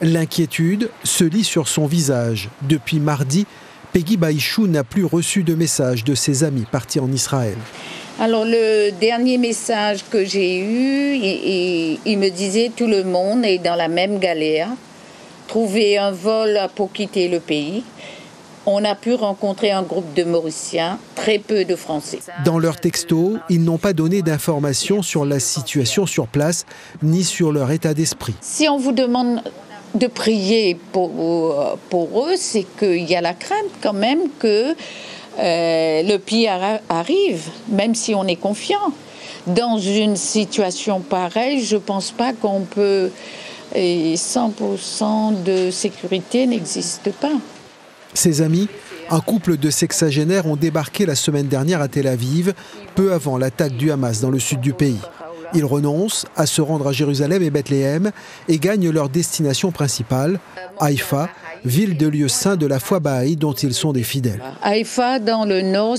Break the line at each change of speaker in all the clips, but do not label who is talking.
L'inquiétude se lit sur son visage. Depuis mardi, Peggy Baïchou n'a plus reçu de message de ses amis partis en Israël.
Alors le dernier message que j'ai eu, il me disait tout le monde est dans la même galère. Trouver un vol pour quitter le pays. On a pu rencontrer un groupe de Mauriciens, très peu de Français.
Dans leur texto, ils n'ont pas donné d'informations sur la situation sur place, ni sur leur état d'esprit.
Si on vous demande de prier pour eux, c'est qu'il y a la crainte quand même que le pire arrive, même si on est confiant. Dans une situation pareille, je ne pense pas qu'on peut... Et 100% de sécurité n'existe pas.
Ses amis, un couple de sexagénaires, ont débarqué la semaine dernière à Tel Aviv, peu avant l'attaque du Hamas dans le sud du pays. Ils renoncent à se rendre à Jérusalem et Bethléem et gagnent leur destination principale, Haïfa, ville de lieu saint de la foi bahaï dont ils sont des fidèles.
Haïfa, dans le nord,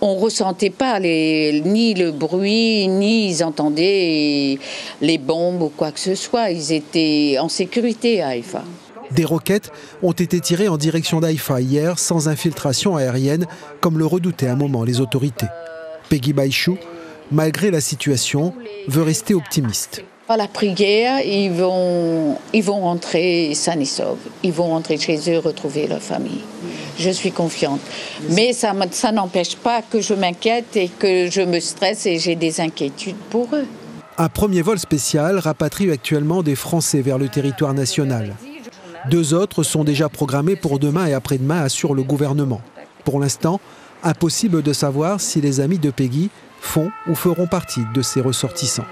on ne ressentait pas ni le bruit, ni ils entendaient les bombes ou quoi que ce soit. Ils étaient en sécurité à Haïfa.
Des roquettes ont été tirées en direction d'Haïfa hier sans infiltration aérienne, comme le redoutaient à un moment les autorités. Peggy Baïchou, malgré la situation, veut rester optimiste.
À la prière, ils vont rentrer sains et saufs. Ils vont rentrer chez eux, retrouver leur famille. Je suis confiante. Mais ça n'empêche pas que je m'inquiète et que je me stresse et j'ai des inquiétudes pour eux.
Un premier vol spécial rapatrie actuellement des Français vers le territoire national. 2 autres sont déjà programmés pour demain et après-demain, assure le gouvernement. Pour l'instant, impossible de savoir si les amis de Peggy font ou feront partie de ces ressortissants.